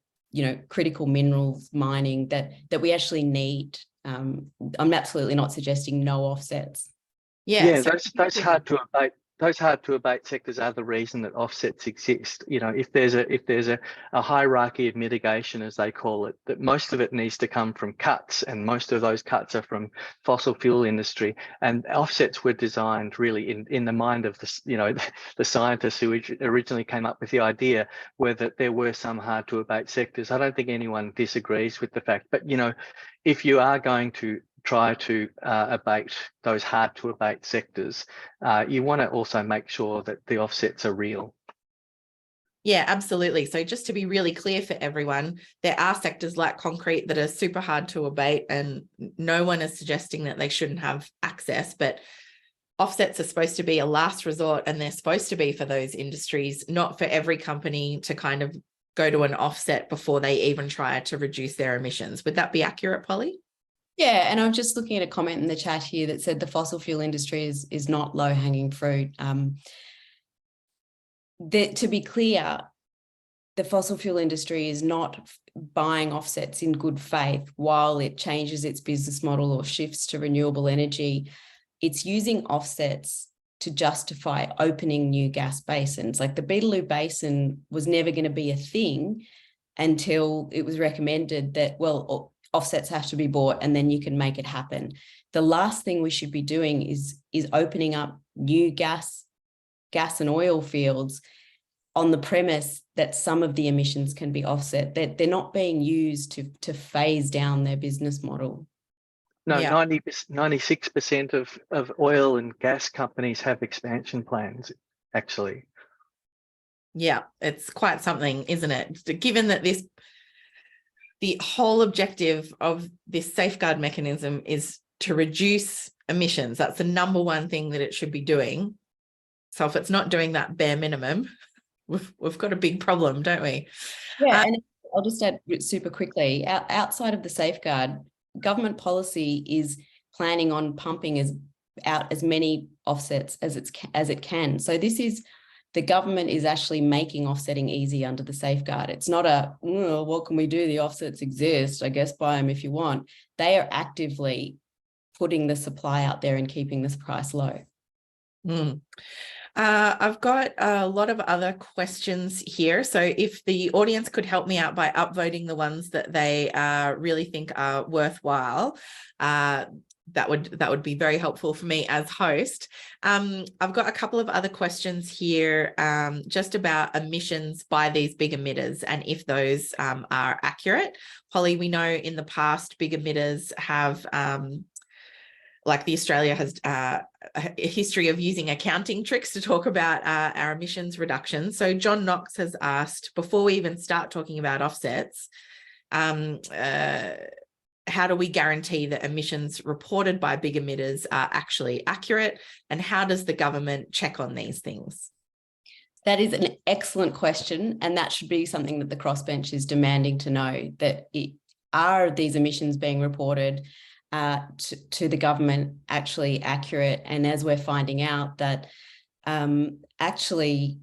critical minerals mining that we actually need. I'm absolutely not suggesting no offsets. Yeah, those hard to abate. Those hard to abate sectors are the reason that offsets exist. If there's a hierarchy of mitigation, as they call it, that most of it needs to come from cuts, and most of those cuts are from fossil fuel industry. And offsets were designed really in the mind of the scientists who originally came up with the idea, were that there were some hard to abate sectors. I don't think anyone disagrees with the fact, but if you are going to try to abate those hard to abate sectors, you want to also make sure that the offsets are real. Yeah, absolutely. So just to be really clear for everyone, there are sectors like concrete that are super hard to abate, and no one is suggesting that they shouldn't have access access, but offsets are supposed to be a last resort, and they're supposed to be for those industries, not for every company to kind of go to an offset before they even try to reduce their emissions. Would that be accurate, Polly? Yeah, and I'm just looking at a comment in the chat here that said the fossil fuel industry is not low-hanging fruit. To be clear, the fossil fuel industry is not buying offsets in good faith while it changes its business model or shifts to renewable energy. It's using offsets to justify opening new gas basins. Like the Beetaloo Basin was never going to be a thing until it was recommended that, well, offsets have to be bought and then you can make it happen. The last thing we should be doing is opening up new gas and oil fields on the premise that some of the emissions can be offset, that they're not being used to phase down their business model. No, Yeah. 96% of oil and gas companies have expansion plans, actually. Yeah, it's quite something, isn't it? Given that the whole objective of this safeguard mechanism is to reduce emissions. That's the number one thing that it should be doing. So if it's not doing that bare minimum, we've got a big problem, don't we? Yeah, and I'll just add super quickly, outside of the safeguard, government policy is planning on pumping out as many offsets as it can. So the government is actually making offsetting easy under the safeguard. It's not what can we do? The offsets exist. I guess buy them if you want. They are actively putting the supply out there and keeping this price low. I've got a lot of other questions here. So if the audience could help me out by upvoting the ones that they really think are worthwhile, that would be very helpful for me as host. I've got a couple of other questions here just about emissions by these big emitters and if those are accurate. Polly, we know in the past big emitters have like the Australia has a history of using accounting tricks to talk about our emissions reduction. So John Knox has asked, before we even start talking about offsets, how do we guarantee that emissions reported by big emitters are actually accurate? And how does the government check on these things? That is an excellent question. And that should be something that the crossbench is demanding to know, that are these emissions being reported to the government actually accurate? And as we're finding out that actually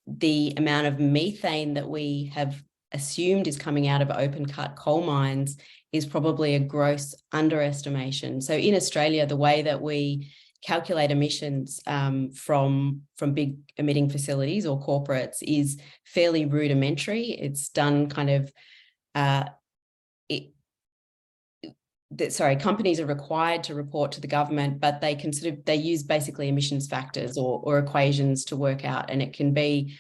the amount of methane that we have assumed is coming out of open cut coal mines is probably a gross underestimation. So in Australia, the way that we calculate emissions from big emitting facilities or corporates is fairly rudimentary. It's done kind of companies are required to report to the government, but they use basically emissions factors or equations to work out, and it can be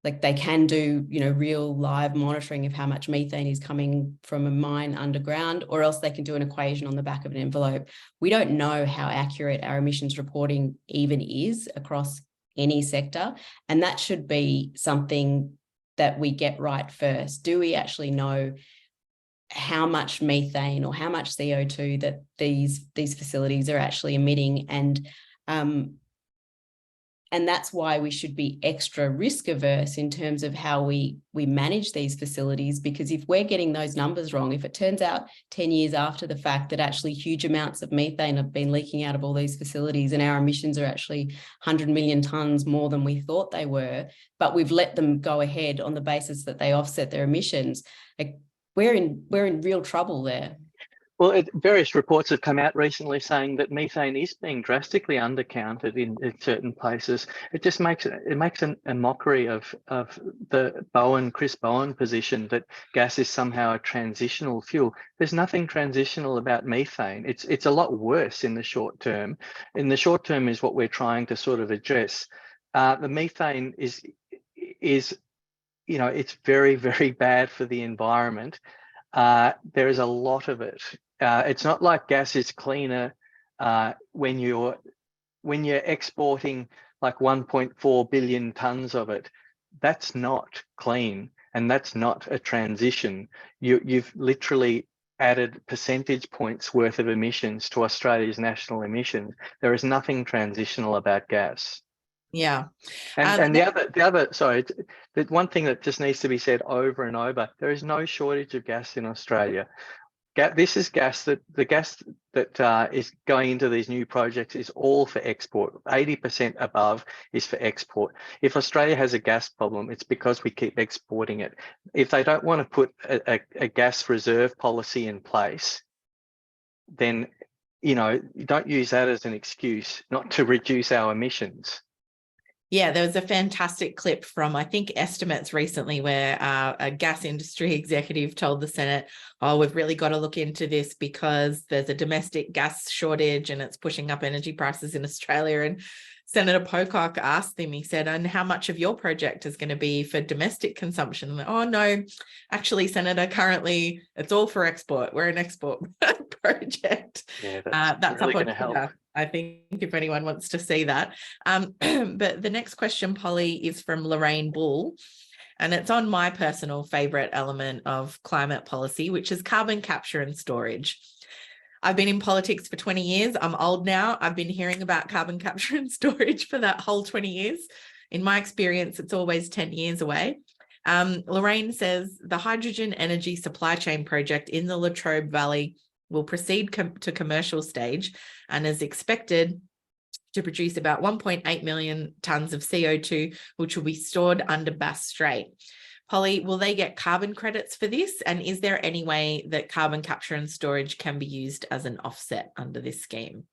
like they can do, real live monitoring of how much methane is coming from a mine underground, or else they can do an equation on the back of an envelope. We don't know how accurate our emissions reporting even is across any sector, and that should be something that we get right first. Do we actually know how much methane or how much CO2 that these facilities are actually emitting? And that's why we should be extra risk averse in terms of how we manage these facilities, because if we're getting those numbers wrong, if it turns out 10 years after the fact that actually huge amounts of methane have been leaking out of all these facilities and our emissions are actually 100 million tonnes more than we thought they were, but we've let them go ahead on the basis that they offset their emissions, like we're in real trouble there. Well, various reports have come out recently saying that methane is being drastically undercounted in certain places. It just makes a mockery of the Chris Bowen position that gas is somehow a transitional fuel. There's nothing transitional about methane. It's a lot worse in the short term. In the short term is what we're trying to sort of address. The methane is it's very, very bad for the environment. There is a lot of it. It's not like gas is cleaner when you're exporting like 1.4 billion tonnes of it. That's not clean, and that's not a transition. You've literally added percentage points worth of emissions to Australia's national emissions. There is nothing transitional about gas. Yeah. And the one thing that just needs to be said over and over, there is no shortage of gas in Australia. This is the gas that is going into these new projects is all for export. 80% above is for export. If Australia has a gas problem, it's because we keep exporting it. If they don't want to put a gas reserve policy in place, then, you know, don't use that as an excuse not to reduce our emissions. Yeah, there was a fantastic clip from, I think, Estimates recently where a gas industry executive told the Senate, oh, we've really got to look into this because there's a domestic gas shortage and it's pushing up energy prices in Australia. And Senator Pocock asked him, he said, and how much of your project is going to be for domestic consumption? And, oh, no, actually, Senator, currently it's all for export. We're an export project. Yeah, that's really up on going to help. Twitter, I think, if anyone wants to see that. But the next question, Polly, is from Lorraine Bull. And it's on my personal favourite element of climate policy, which is carbon capture and storage. I've been in politics for 20 years. I'm old now. I've been hearing about carbon capture and storage for that whole 20 years. In my experience, it's always 10 years away. Lorraine says the hydrogen energy supply chain project in the Latrobe Valley will proceed to commercial stage and is expected to produce about 1.8 million tonnes of CO2, which will be stored under Bass Strait. Polly, will they get carbon credits for this? And is there any way that carbon capture and storage can be used as an offset under this scheme?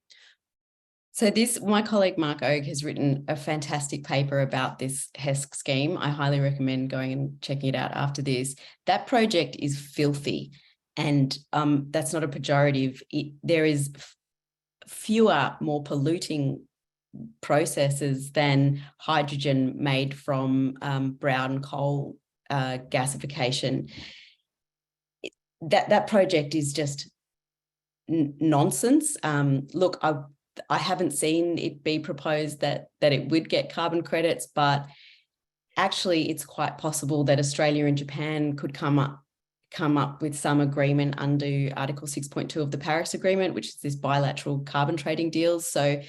So my colleague Mark Ogue has written a fantastic paper about this HESC scheme. I highly recommend going and checking it out after this. That project is filthy, and that's not a pejorative. There is fewer, more polluting processes than hydrogen made from brown coal gasification. That project is just nonsense. Look, I haven't seen it be proposed that it would get carbon credits, but actually it's quite possible that Australia and Japan could come up with some agreement under Article 6.2 of the Paris Agreement, which is this bilateral carbon trading deals. So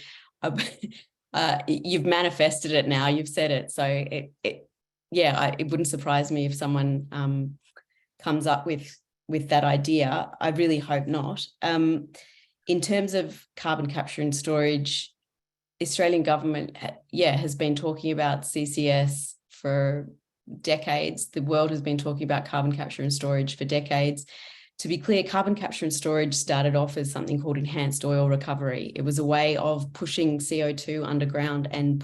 you've manifested it now, you've said it. So it wouldn't surprise me if someone comes up with that idea. I really hope not. In terms of carbon capture and storage, the Australian government, has been talking about CCS for decades. The world has been talking about carbon capture and storage for decades. To be clear, carbon capture and storage started off as something called enhanced oil recovery. It was a way of pushing CO2 underground and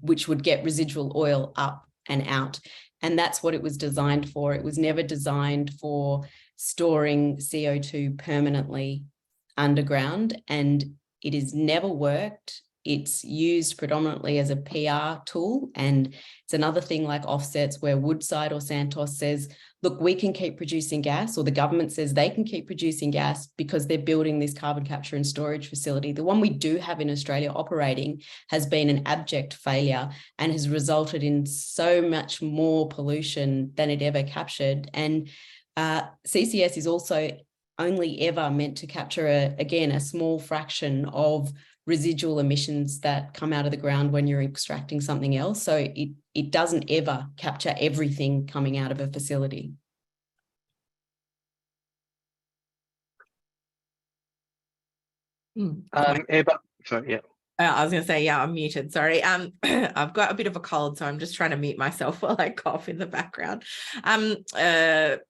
which would get residual oil up and out. And that's what it was designed for. It was never designed for storing CO2 permanently underground, and it has never worked. It's used predominantly as a PR tool. And it's another thing like offsets where Woodside or Santos says, look, we can keep producing gas, or the government says they can keep producing gas because they're building this carbon capture and storage facility. The one we do have in Australia operating has been an abject failure and has resulted in so much more pollution than it ever captured. And CCS is also only ever meant to capture, a small fraction of residual emissions that come out of the ground when you're extracting something else. So it doesn't ever capture everything coming out of a facility. Sorry, yeah. I was going to say, I'm muted. Sorry. I've got a bit of a cold, so I'm just trying to mute myself while I cough in the background.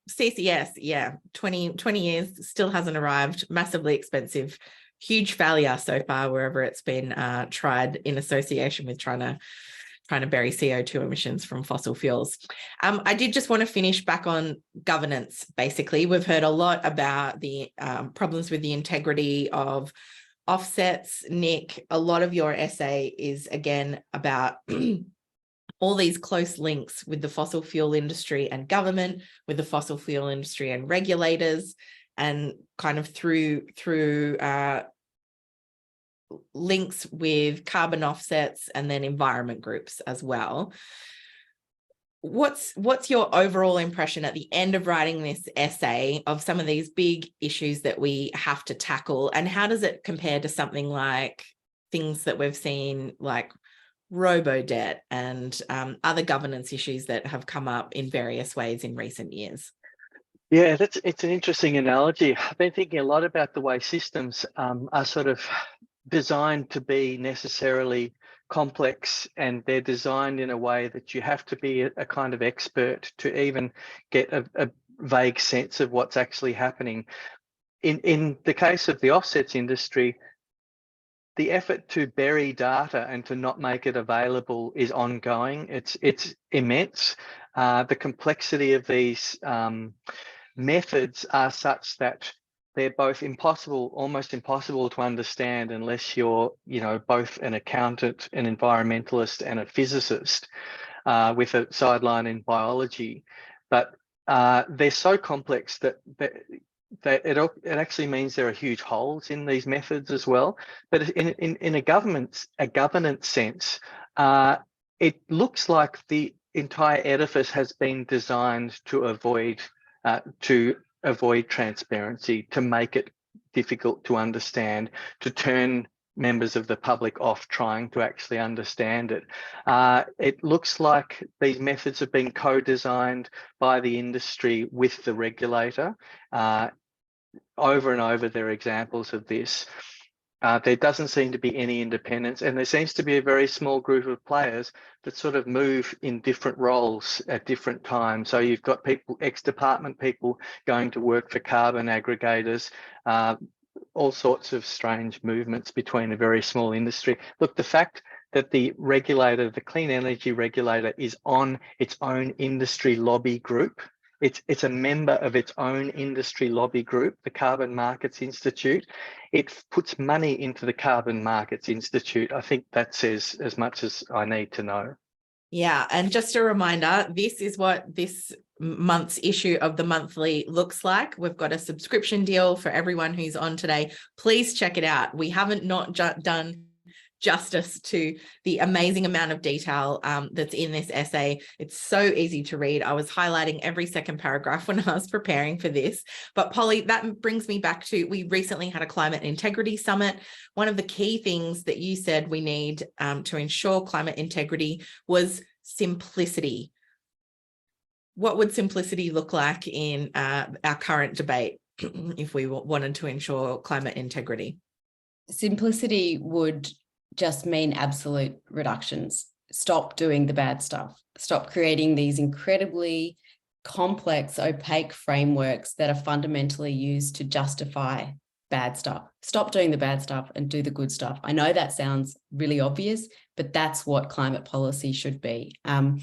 CCS, 20 years, still hasn't arrived, massively expensive, huge failure so far wherever it's been tried in association with trying to bury CO2 emissions from fossil fuels. I did just want to finish back on governance. Basically, we've heard a lot about the problems with the integrity of offsets. Nick, a lot of your essay is again about all these close links with the fossil fuel industry and government, with the fossil fuel industry and regulators, and kind of through links with carbon offsets and then environment groups as well. What's your overall impression at the end of writing this essay of some of these big issues that we have to tackle, and how does it compare to something like things that we've seen like robo-debt and other governance issues that have come up in various ways in recent years? Yeah, it's an interesting analogy. I've been thinking a lot about the way systems are sort of designed to be necessarily complex, and they're designed in a way that you have to be a kind of expert to even get a vague sense of what's actually happening. In the case of the offsets industry, the effort to bury data and to not make it available is ongoing. It's immense. The complexity of these methods are such that they're both almost impossible to understand unless you're, both an accountant, an environmentalist, and a physicist with a sideline in biology. But they're so complex that it actually means there are huge holes in these methods as well. But in a governance sense, it looks like the entire edifice has been designed to avoid transparency, to make it difficult to understand, to turn members of the public off trying to actually understand it. It looks like these methods have been co-designed by the industry with the regulator. Over and over, there are examples of this. There doesn't seem to be any independence, and there seems to be a very small group of players that sort of move in different roles at different times. So you've got people, ex-department people going to work for carbon aggregators, all sorts of strange movements between a very small industry. Look, the fact that the regulator, the clean energy regulator, is on its own industry lobby group. It's a member of its own industry lobby group, the Carbon Markets Institute. It puts money into the Carbon Markets Institute. I think that says as much as I need to know. Yeah, and just a reminder, this is what this month's issue of the monthly looks like. We've got a subscription deal for everyone who's on today. Please check it out. We haven't not done justice to the amazing amount of detail that's in this essay. It's so easy to read. I was highlighting every second paragraph when I was preparing for this. But Polly, that brings me back to, we recently had a climate integrity summit. One of the key things that you said we need to ensure climate integrity was simplicity. What would simplicity look like in our current debate if we wanted to ensure climate integrity? Simplicity would just mean absolute reductions. Stop doing the bad stuff. Stop creating these incredibly complex, opaque frameworks that are fundamentally used to justify bad stuff. Stop doing the bad stuff and do the good stuff. I know that sounds really obvious, but that's what climate policy should be. I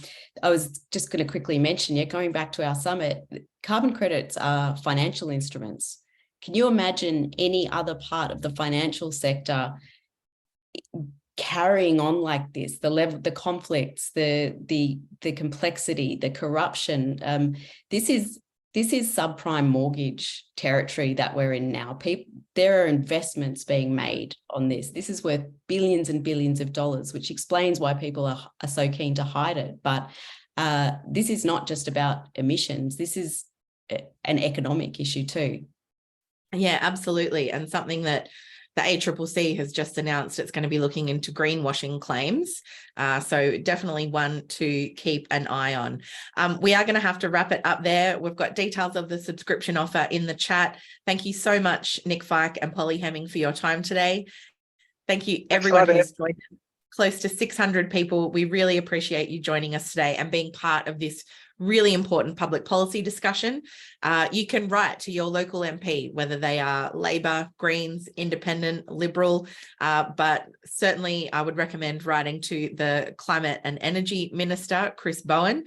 was just going to quickly mention, going back to our summit, carbon credits are financial instruments. Can you imagine any other part of the financial sector carrying on like this? The level, the conflicts, the complexity, the corruption. This is subprime mortgage territory that we're in now. There are investments being made on this. This is worth billions and billions of dollars, which explains why people are so keen to hide it. But this is not just about emissions. This is an economic issue too. Yeah, absolutely. And something that the ACCC has just announced, it's going to be looking into greenwashing claims. So definitely one to keep an eye on. We are going to have to wrap it up there. We've got details of the subscription offer in the chat. Thank you so much, Nick Feik and Polly Hemming, for your time today. Thank you, everyone who's joined. Close to 600 people. We really appreciate you joining us today and being part of this really important public policy discussion. You can write to your local MP, whether they are Labor, Greens, Independent, Liberal, but certainly I would recommend writing to the Climate and Energy Minister, Chris Bowen.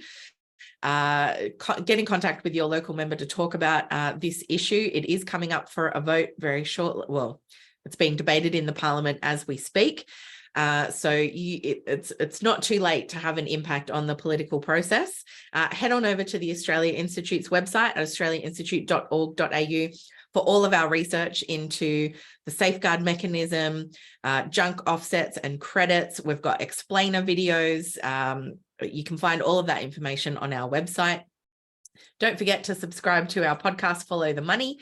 Get in contact with your local member to talk about this issue. It is coming up for a vote very shortly. Well, it's being debated in the Parliament as we speak. So it's not too late to have an impact on the political process. Head on over to the Australia Institute's website at australiainstitute.org.au for all of our research into the safeguard mechanism, junk offsets and credits. We've got explainer videos, You can find all of that information on our website. Don't forget to subscribe to our podcast, Follow the Money,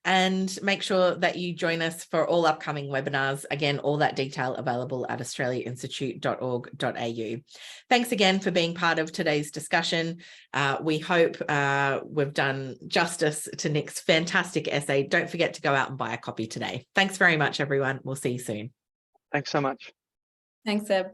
and make sure that you join us for all upcoming webinars. Again, all that detail available at australiainstitute.org.au. Thanks again for being part of today's discussion. We hope we've done justice to Nick's fantastic essay. Don't forget to go out and buy a copy today. Thanks very much, everyone. We'll see you soon. Thanks so much. Thanks, Seb.